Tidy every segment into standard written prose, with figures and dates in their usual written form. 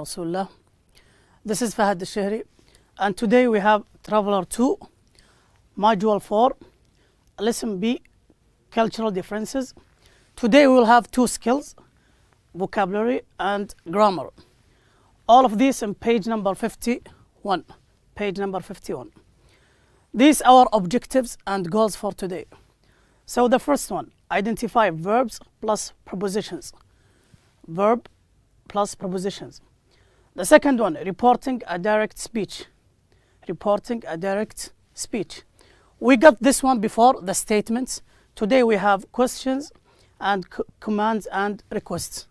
Rasulullah. This is Fahad al-Shehri, and today we have Traveler 2, Module 4, Lesson B, Cultural Differences. Today we will have 2 skills, vocabulary and grammar. All of these in page number 51. Page number 51. These are our objectives and goals for today. So the first one, identify verbs plus prepositions. Verb plus prepositions. The second one, reporting a direct speech. Reporting a direct speech. We got this one before, the statements. Today we have questions and commands and requests.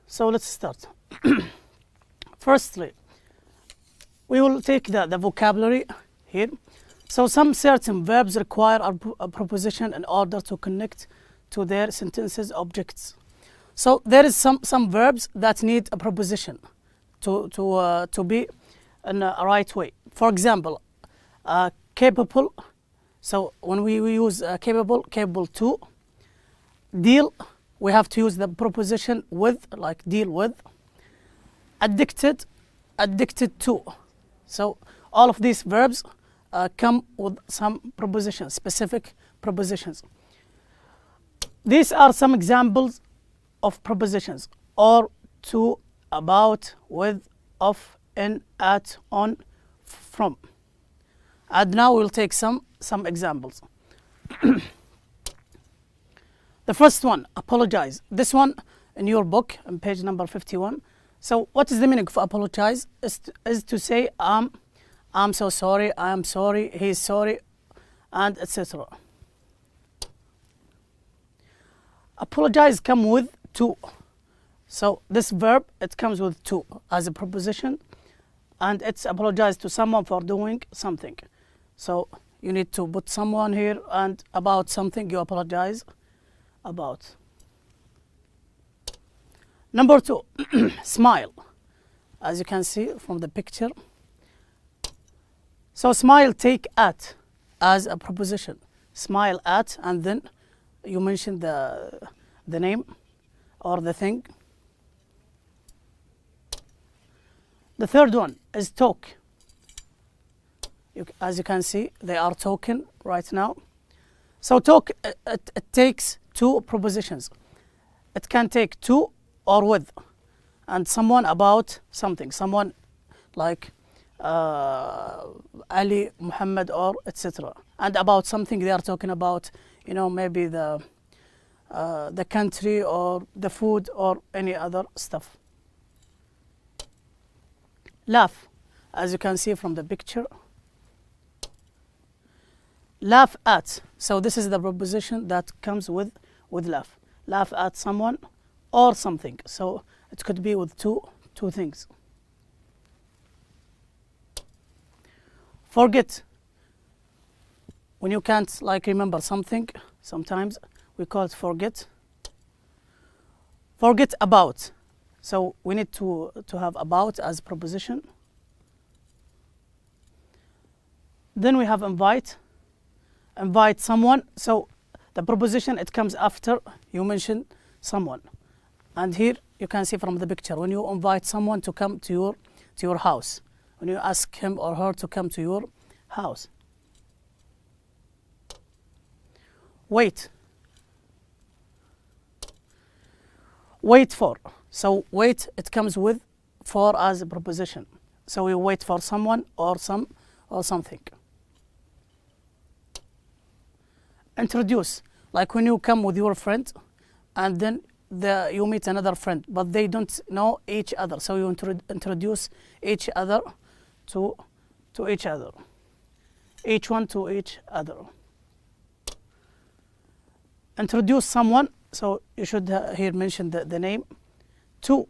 So let's start. Firstly, we will take the vocabulary here. So some certain verbs require a preposition in order to connect to their sentences objects. So there is some verbs that need a preposition to be in a right way. For example, capable. So when we use capable to. Deal, we have to use the preposition with, like deal with. Addicted, addicted to. So all of these verbs come with some prepositions, specific prepositions. These are some examples of prepositions: or, to, about, with, of, in, at, on, from. And now we'll take some examples. The first one, apologize. This one in your book on page number 51. So what is the meaning of apologize? Is to say I'm so sorry, I am sorry, he is sorry, and etc. Apologize come with to. So this verb, it comes with to as a preposition, and it's apologize to someone for doing something. So you need to put someone here, and about something you apologize about. Number 2, smile. As you can see from the picture. So smile, take at as a preposition. Smile at, and then you mention the name or the thing. The third one is talk. As you can see, they are talking right now. So talk, it takes 2 prepositions. It can take to or with, and someone about something. Someone like Ali, Muhammad, or etc. And about something they are talking about, maybe the country or the food or any other stuff. Laugh, as you can see from the picture. Laugh at. So this is the preposition that comes with laugh. Laugh at someone or something. So it could be with two things. Forget. When you can't remember something, sometimes we call it forget. Forget about. So we need to have about as preposition. Then we have invite. Invite someone. So the preposition, it comes after you mention someone. And here you can see from the picture, when you invite someone to come to your house, when you ask him or her to come to your house. Wait. Wait for. So wait, it comes with for as a preposition. So we wait for someone or something. Introduce, like when you come with your friend and then you meet another friend, but they don't know each other. So you introduce each other to each other. Each one to each other. Introduce someone, so you should here mention the name. To,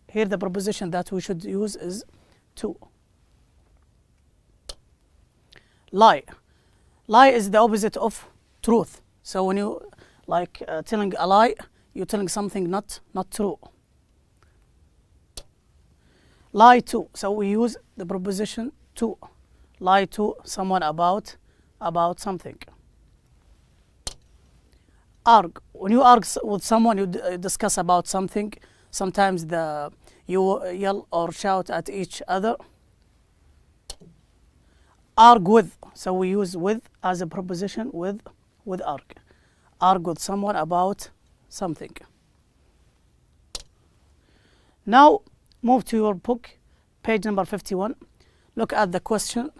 here the preposition that we should use is to. Lie. Lie is the opposite of truth. So when you telling a lie, you're telling something not true. Lie to. So we use the preposition to. Lie to someone about something. Argue. When you argue with someone, you discuss about something sometimes you yell or shout at each other. Argue with, so we use with as a preposition, with argue. Argue with someone about something. Now move to your book, page number 51. Look at the question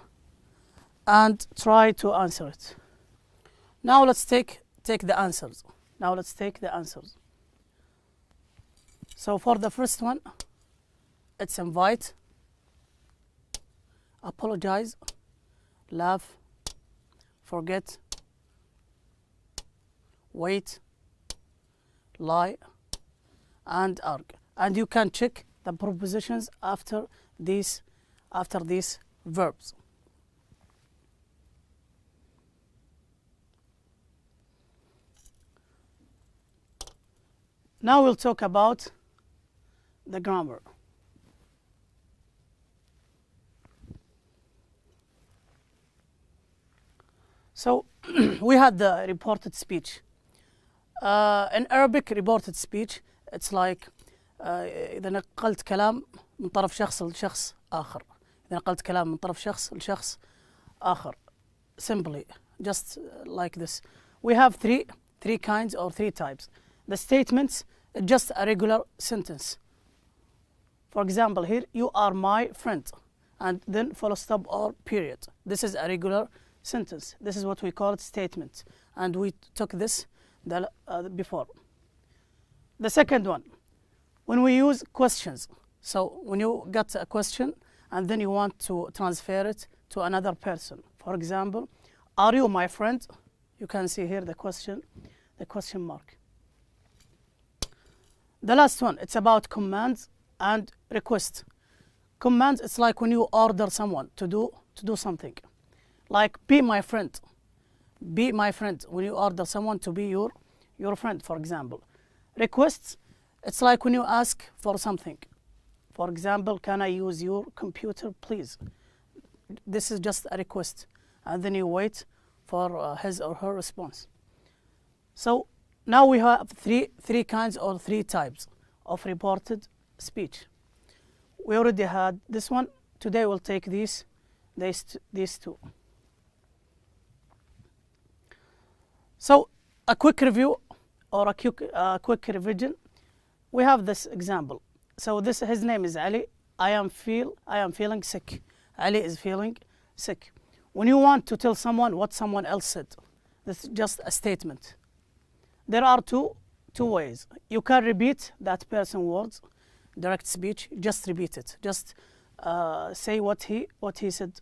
and try to answer it. Now let's take the answers. So for the first one, it's invite, apologize, laugh, forget, wait, lie, and argue. And you can check the prepositions after these verbs. Now we'll talk about the grammar. So we had the reported speech. In Arabic, reported speech, it's like إذا نقلت كلام من طرف شخص لشخص آخر. إذا نقلت كلام من طرف شخص لشخص آخر. Simply, just like this. We have three kinds or three types. The statements, just a regular sentence. For example, here, you are my friend, and then full stop or period. This is a regular sentence. This is what we call it statement, and we took this before. The second one, when we use questions. So when you get a question and then you want to transfer it to another person. For example, are you my friend? You can see here the question mark. The last one, it's about commands and request. Commands, it's like when you order someone to do something. Like, be my friend. Be my friend, when you order someone to be your friend, for example. Requests, it's like when you ask for something. For example, can I use your computer, please? This is just a request. And then you wait for his or her response. So now we have three kinds or three types of reported speech. We already had this one. Today we'll take these two. So a quick review or a quick revision. We have this example. So his name is Ali. I am feeling sick. Ali is feeling sick. When you want to tell someone what someone else said, this is just a statement. There are two ways. You can repeat that person's words, direct speech. Just repeat it. Just say what he said.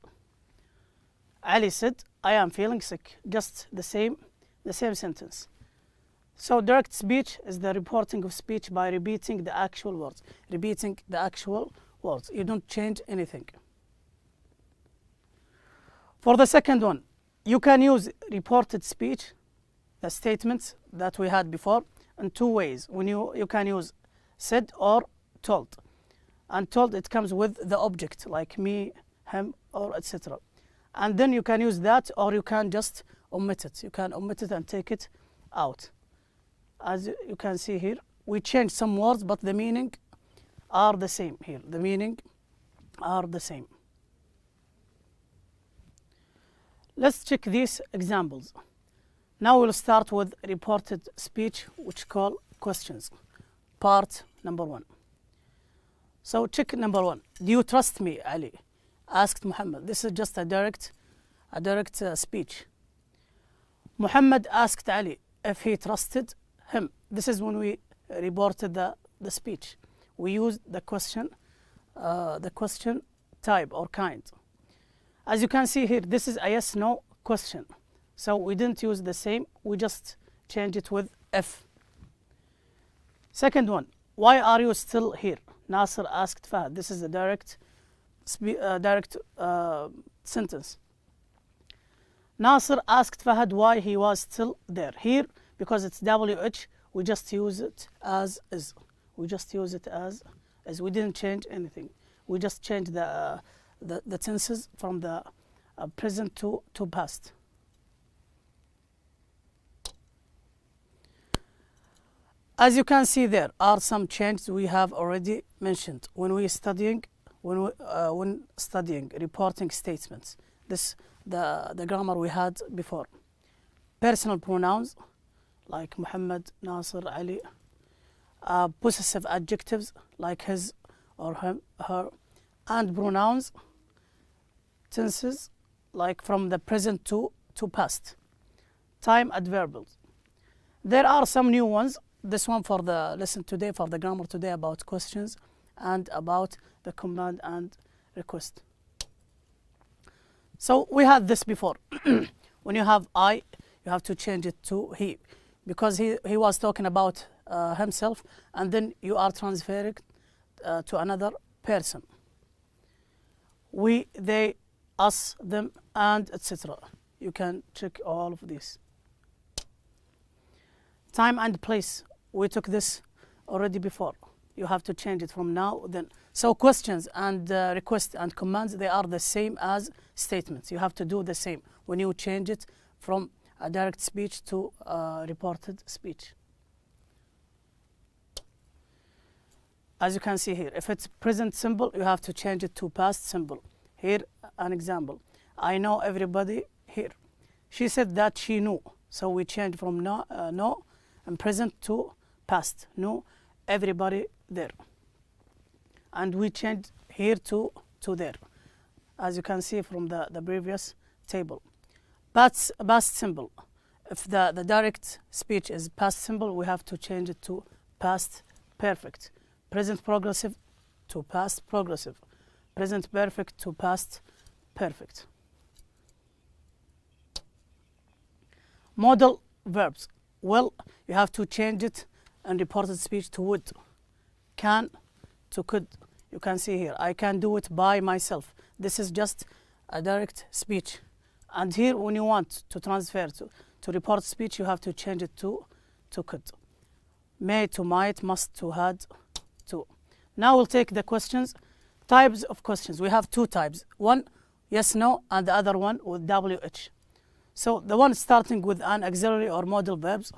Ali said, I am feeling sick. Just the same sentence. So direct speech is the reporting of speech by repeating the actual words. Repeating the actual words. You don't change anything. For the second one, you can use reported speech, the statements that we had before, in two ways. When you can use said or told. And told, it comes with the object, like me, him, or etc. And then you can use that, or you can just omit it. You can omit it and take it out. As you can see here, we changed some words, but the meaning are the same here. The meaning are the same. Let's check these examples. Now we'll start with reported speech, which call questions. Part number 1. So check number 1. Do you trust me, Ali? Asked Muhammad. This is just a direct speech. Muhammad asked Ali if he trusted him. This is when we reported the speech. We used the question type or kind. As you can see here, this is a yes/no question. So we didn't use the same. We just changed it with if. Second one, why are you still here? Nasser asked Fahad. This is a direct sentence. Nasser asked Fahad why he was still there. Here, because it's WH, we just use it as is. We just use it as is. We didn't change anything. We just changed the tenses from the present to past. As you can see, there are some changes we have already mentioned when studying reporting statements. This the grammar we had before. Personal pronouns like Muhammad, Nasir, Ali. Possessive adjectives like his or him, her, and pronouns, tenses like from the present to past. Time adverbials. There are some new ones. This one for the lesson today, for the grammar today, about questions and about the command and request. So we had this before. When you have I, you have to change it to he, because he was talking about himself, and then you are transferring to another person. We, they, us, them, and etc. You can check all of these. Time and place. We took this already before. You have to change it from now, then. So questions and requests and commands, they are the same as statements. You have to do the same when you change it from a direct speech to reported speech. As you can see here, if it's present simple, you have to change it to past simple. Here, an example. I know everybody here. She said that she knew. So we change from know and present to past. Knew everybody there. And we change here to there, as you can see from the previous table. Past simple. If the direct speech is past simple, we have to change it to past perfect. Present progressive to past progressive. Present perfect to past perfect. Modal verbs. Well, you have to change it in reported speech to would. Can to could. You can see here, I can do it by myself. This is just a direct speech. And here, when you want to transfer to reported speech, you have to change it to could. May to might, must to had, to. Now we'll take the questions. Types of questions. We have two types. One, yes, no, and the other one with WH. So the one starting with an auxiliary or modal verbs,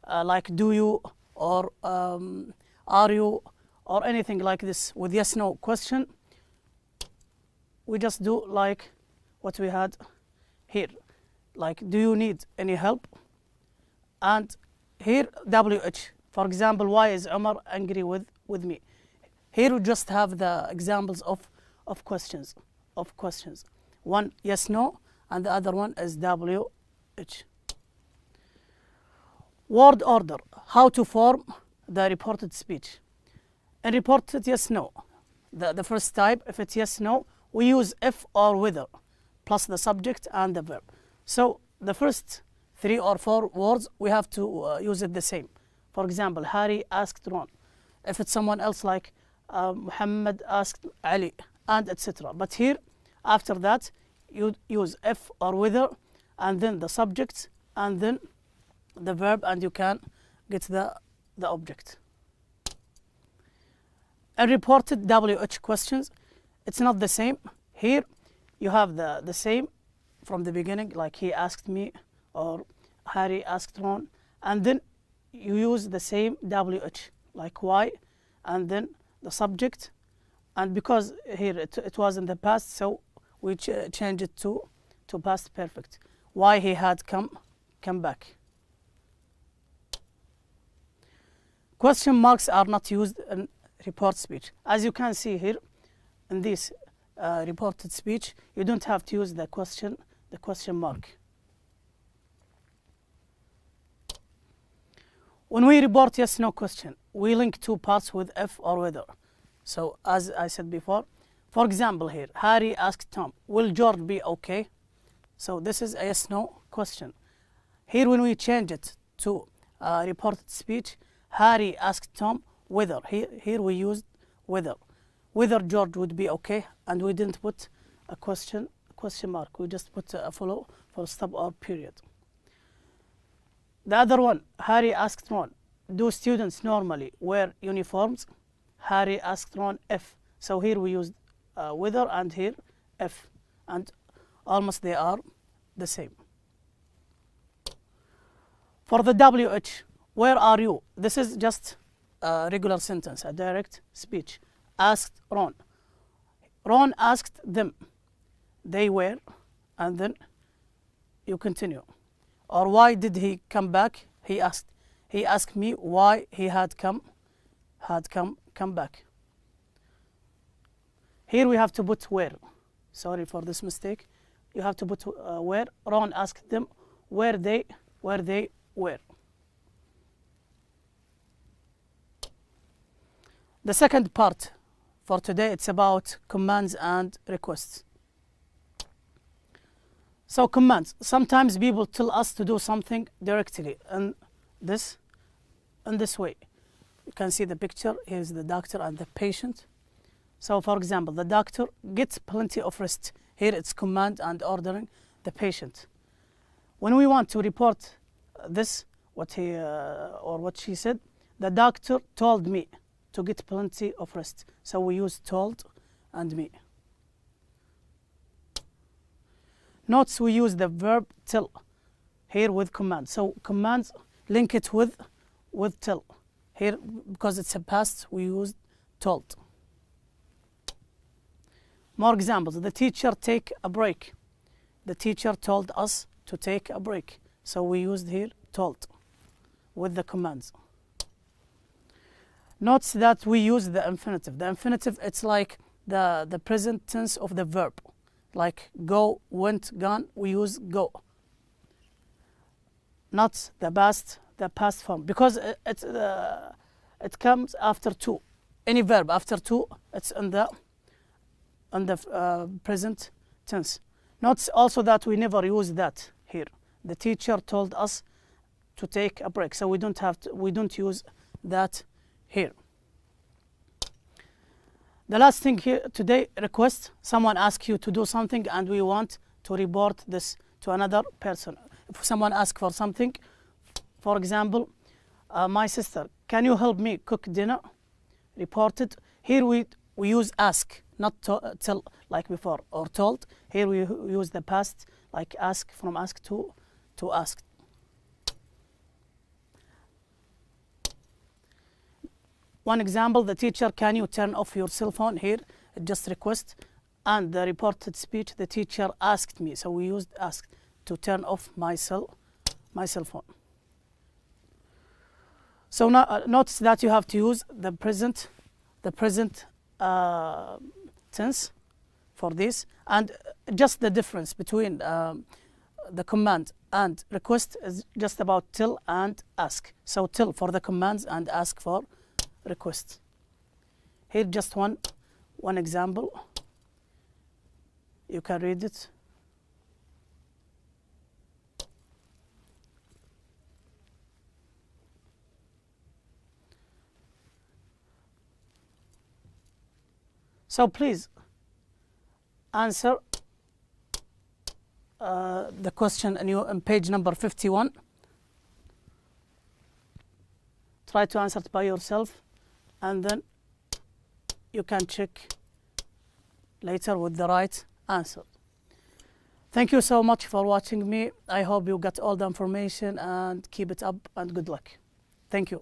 like do you or are you or anything like this with yes, no question, we just do like what we had here. Like, do you need any help? And here, WH. For example, why is Umar angry with me? Here we just have the examples of questions. One, yes, no, and the other one is WH. Word order. How to form the reported speech. In reported yes, no, the first type, if it's yes, no, we use if or whether, plus the subject and the verb. So the first 3 or 4 words, we have to use it the same. For example, Harry asked Ron. If it's someone else, like Muhammad asked Ali, and etc. But here, after that, you use if or whether, and then the subject, and then the verb, and you can get the object. And reported WH questions, it's not the same. Here, you have the same from the beginning, like he asked me, or Harry asked Ron, and then you use the same WH, like why, and then the subject, and because here it was in the past, so we change it to past perfect. Why he had come back. Question marks are not used in report speech. As you can see here, in this reported speech, you don't have to use the question mark. When we report yes, no question, we link 2 parts with if or whether. So as I said before, for example here, Harry asked Tom, will George be okay? So this is a yes, no question. Here when we change it to reported speech, Harry asked Tom whether. Here we used whether. Whether George would be okay, and we didn't put a question mark. We just put a full stop or period. The other one, Harry asked Ron, do students normally wear uniforms? Harry asked Ron if. So here we used whether, and here if, and almost they are the same. For the WH, Where are you? This is just a regular sentence, a direct speech. Asked Ron. Ron asked them. They were, and then you continue. Or why did he come back? He asked. He asked me why he had come back. Here we have to put where. Sorry for this mistake. You have to put where. Ron asked them where they were. The second part for today, it's about commands and requests. So commands. Sometimes people tell us to do something directly in this way. You can see the picture. Here's the doctor and the patient. So for example, the doctor gets plenty of rest. Here it's command and ordering the patient. When we want to report this, what he or what she said, the doctor told me to get plenty of rest. So we use told and me. Notice we use the verb tell here with command. So commands link it with tell. Here, because it's a past, we use told. More examples. The teacher take a break. The teacher told us to take a break. So we used here told with the commands. Notice that we use the infinitive. The infinitive, it's like the present tense of the verb. Like go, went, gone, we use go. Not the past form. Because it comes after to. Any verb after to, it's in the present tense. Notice also that we never use that here. The teacher told us to take a break, so we don't use that here. The last thing here today, request. Someone asks you to do something and we want to report this to another person. If someone asks for something, for example, my sister, can you help me cook dinner? Reported. Here we use ask, not tell like before, or told. Here we use the past, like ask, from ask to ask. One example, the teacher, can you turn off your cell phone? Here, just request. And the reported speech, the teacher asked me. So we used ask to turn off my cell phone. So now notice that you have to use the present tense for this, and just the difference between the command and request is just about tell and ask. So tell for the commands and ask for request. Here just one example. You can read it. So please answer the question in page number 51. Try to answer it by yourself, and then you can check later with the right answer. Thank you so much for watching me. I hope you got all the information, and keep it up and good luck. Thank you.